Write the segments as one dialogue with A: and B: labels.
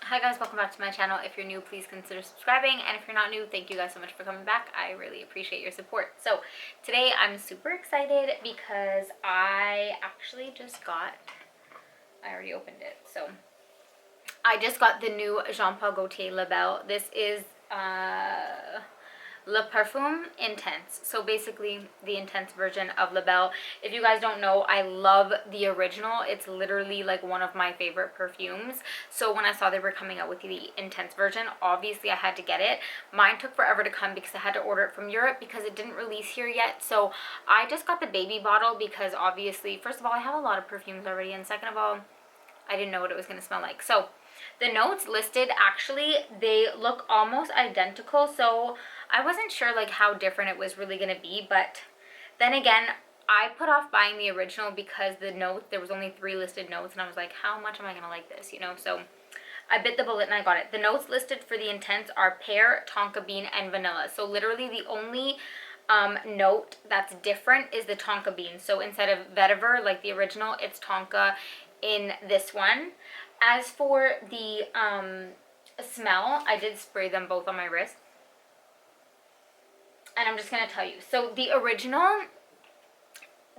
A: Hi guys, welcome back to my channel. If you're new, please consider subscribing, and if you're not new, thank you guys so much for coming back. I really appreciate your support. So today I'm super excited because I actually just got, I already opened it, so I just got the new Jean Paul Gaultier Le Belle. This is Le Parfum Intense. So basically the intense version of Le Belle. If you guys don't know, I love the original. It's literally like one of my favorite perfumes. So when I saw they were coming out with the intense version, obviously I had to get it. Mine took forever to come because I had to order it from Europe because it didn't release here yet. So I just got the baby bottle because obviously, first of all, I have a lot of perfumes already, and second of all, I didn't know what it was going to smell like. So the notes listed, actually, they look almost identical. So I wasn't sure like how different it was really going to be. But then again, I put off buying the original because the note, there was only 3 listed notes. And I was like, how much am I going to like this, you know? So I bit the bullet and I got it. The notes listed for the intense are pear, tonka bean, and vanilla. So literally the only note that's different is the tonka bean. So instead of vetiver like the original, it's tonka in this one. As for the smell, I did spray them both on my wrist, and I'm just gonna tell you. So the original,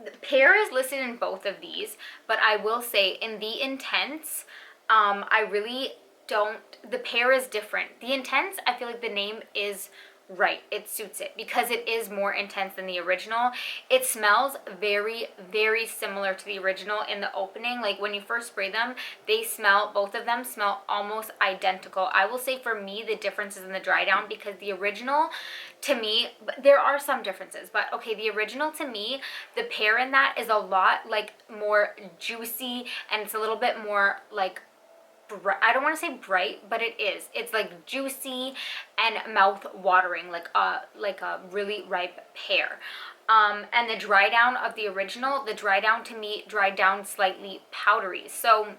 A: the pear is listed in both of these, but I will say in the intense, I really don't, the pear is different. The intense, I feel like the name is right, it suits it because it is more intense than the original. It smells very, very similar to the original in the opening. Like when you first spray them, they smell, both of them smell almost identical. I will say for me, the difference is in the dry down because the original to me, there are some differences, but okay, the original to me, the pear in that is a lot like more juicy, and it's a little bit more like, I don't want to say bright, but it is. It's like juicy and mouth watering, like a really ripe pear. And the dry down of the original, the dry down to me dried down slightly powdery. So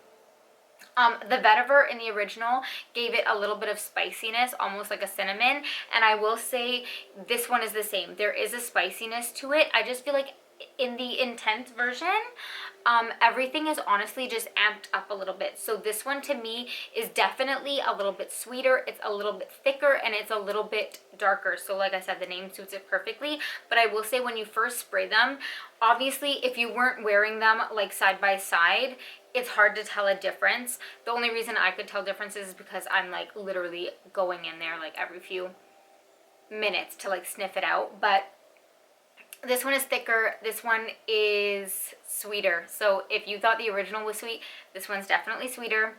A: the vetiver in the original gave it a little bit of spiciness, almost like a cinnamon. And I will say this one is the same. There is a spiciness to it. I just feel like in the intense version, everything is honestly just amped up a little bit. So this one to me is definitely a little bit sweeter, it's a little bit thicker, and it's a little bit darker. So like I said, the name suits it perfectly. But I will say when you first spray them, obviously if you weren't wearing them like side by side, it's hard to tell a difference. The only reason I could tell differences is because I'm like literally going in there like every few minutes to like sniff it out. But this one is thicker, this one is sweeter. So if you thought the original was sweet, this one's definitely sweeter,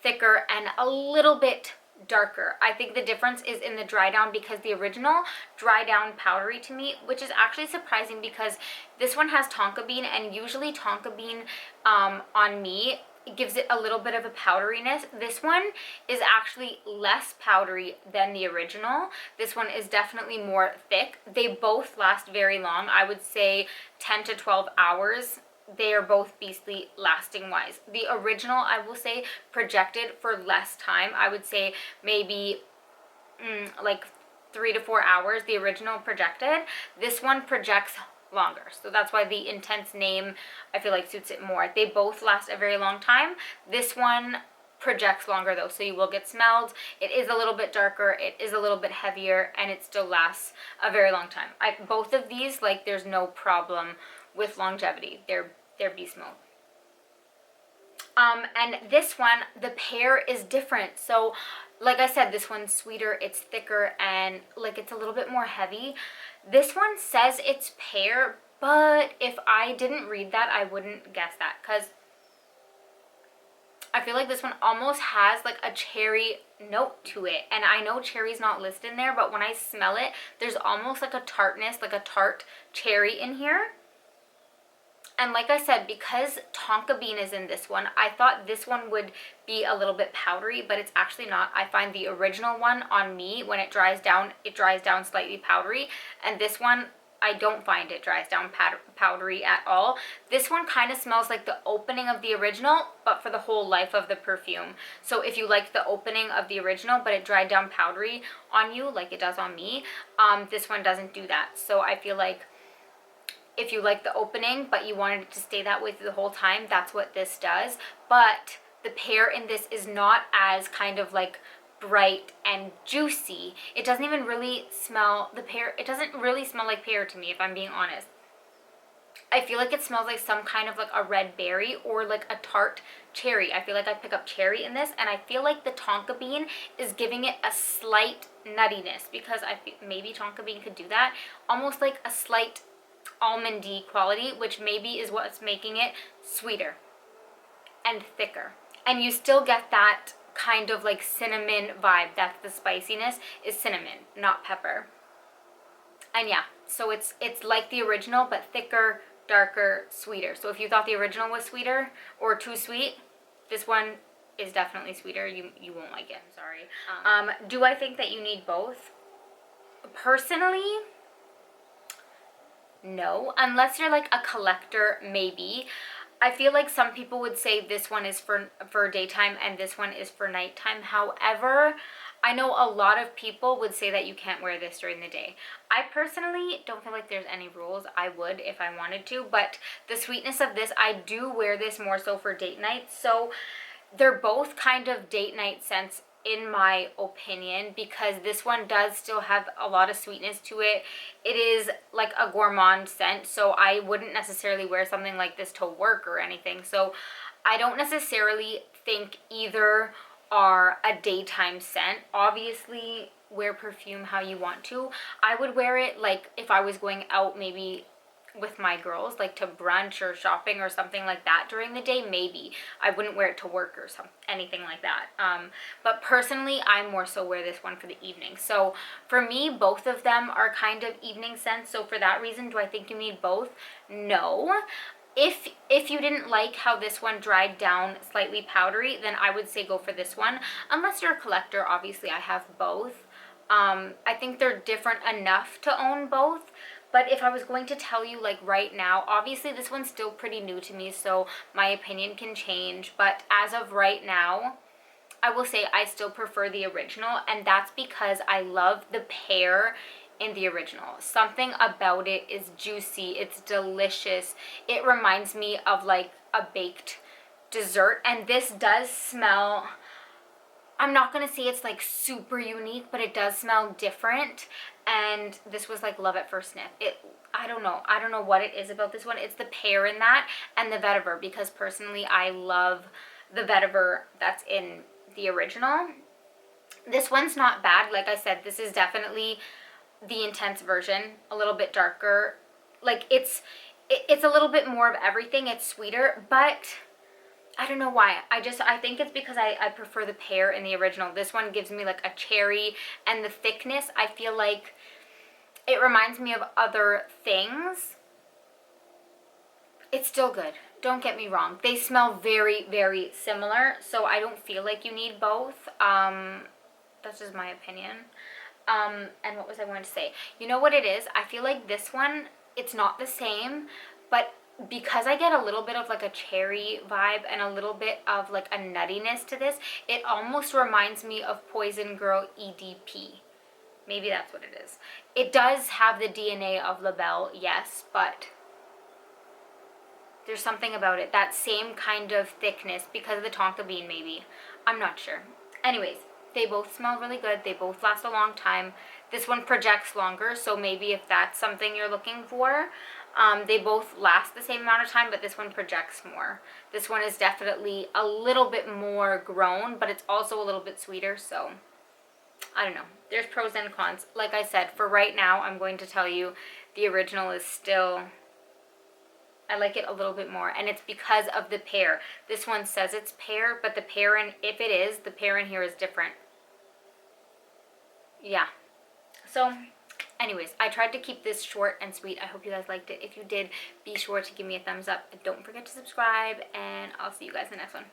A: thicker, and a little bit darker. I think the difference is in the dry down because the original dry down powdery to me, which is actually surprising because this one has tonka bean, and usually tonka bean on me, it gives it a little bit of a powderiness. This one is actually less powdery than the original. This one is definitely more thick. They both last very long. I would say 10 to 12 hours. They are both beastly lasting wise. The original, I will say, projected for less time. I would say maybe like 3 to 4 hours. The original projected. This one projects longer, so that's why the intense name I feel like suits it more. They both last a very long time. This one projects longer though, so you will get smelled. It is a little bit darker, it is a little bit heavier, and it still lasts a very long time. Both of these, like, there's no problem with longevity. They're beast mode. And this one, the pear is different. So like I said, this one's sweeter, it's thicker, and like it's a little bit more heavy. This one says it's pear, but if I didn't read that, I wouldn't guess that, because I feel like this one almost has like a cherry note to it. And I know cherry's not listed in there, but when I smell it, there's almost like a tartness, like a tart cherry in here. And like I said, because tonka bean is in this one, I thought this one would be a little bit powdery, but it's actually not. I find the original one on me, when it dries down slightly powdery. And this one, I don't find it dries down powdery at all. This one kind of smells like the opening of the original, but for the whole life of the perfume. So if you like the opening of the original, but it dried down powdery on you like it does on me, this one doesn't do that. So I feel like if you like the opening, but you wanted it to stay that way through the whole time, that's what this does. But the pear in this is not as kind of like bright and juicy. It doesn't even really smell the pear. It doesn't really smell like pear to me, if I'm being honest. I feel like it smells like some kind of like a red berry or like a tart cherry. I feel like I pick up cherry in this, and I feel like the tonka bean is giving it a slight nuttiness, because I feel maybe tonka bean could do that. Almost like a slight almondy quality, which maybe is what's making it sweeter and thicker. And you still get that kind of like cinnamon vibe. That's the spiciness, is cinnamon, not pepper. And yeah, so it's like the original, but thicker, darker, sweeter. So if you thought the original was sweeter or too sweet, this one is definitely sweeter. You won't like it, I'm sorry. Do I think that you need both? Personally, no. Unless you're like a collector, maybe. I feel like some people would say this one is for daytime and this one is for nighttime. However, I know a lot of people would say that you can't wear this during the day. I personally don't feel like there's any rules. I would if I wanted to, but the sweetness of this, I do wear this more so for date nights. So they're both kind of date night scents in my opinion, because this one does still have a lot of sweetness to it. It is like a gourmand scent, so I wouldn't necessarily wear something like this to work or anything. So I don't necessarily think either are a daytime scent. Obviously, wear perfume how you want to. I would wear it like if I was going out maybe with my girls, like to brunch or shopping or something like that during the day. Maybe I wouldn't wear it to work or anything like that. But personally, I more so wear this one for the evening. So for me, both of them are kind of evening scents. So for that reason, do I think you need both? No. If you didn't like how this one dried down slightly powdery, then I would say go for this one. Unless you're a collector, obviously I have both. I think they're different enough to own both. But if I was going to tell you like right now, obviously this one's still pretty new to me, so my opinion can change. But as of right now, I will say I still prefer the original, and that's because I love the pear in the original. Something about it is juicy, it's delicious. It reminds me of like a baked dessert, and this does smell, I'm not gonna say it's like super unique, but it does smell different. And this was like love at first sniff. I don't know what it is about this one. It's the pear in that and the vetiver, because personally I love the vetiver that's in the original. This one's not bad. Like I said, this is definitely the intense version, a little bit darker. Like it's a little bit more of everything. It's sweeter, but I don't know why. I think it's because I prefer the pear in the original. This one gives me like a cherry, and the thickness, I feel like it reminds me of other things. It's still good. Don't get me wrong. They smell very, very similar, so I don't feel like you need both. That's just my opinion. And what was I going to say? You know what it is? I feel like this one, it's not the same, but because I get a little bit of like a cherry vibe and a little bit of like a nuttiness to this, it almost reminds me of Poison Girl EDP. Maybe that's what it is. It does have the DNA of La Belle, yes, but there's something about it. That same kind of thickness because of the tonka bean, maybe. I'm not sure. Anyways, they both smell really good. They both last a long time. This one projects longer, so maybe if that's something you're looking for. They both last the same amount of time, but this one projects more. This one is definitely a little bit more grown, but it's also a little bit sweeter, so I don't know. There's pros and cons. Like I said, for right now, I'm going to tell you the original is still, I like it a little bit more, and it's because of the pear. This one says it's pear, but the pear in, if it is, the pear in here is different. Yeah. So anyways, I tried to keep this short and sweet. I hope you guys liked it. If you did, be sure to give me a thumbs up. Don't forget to subscribe, and I'll see you guys in the next one.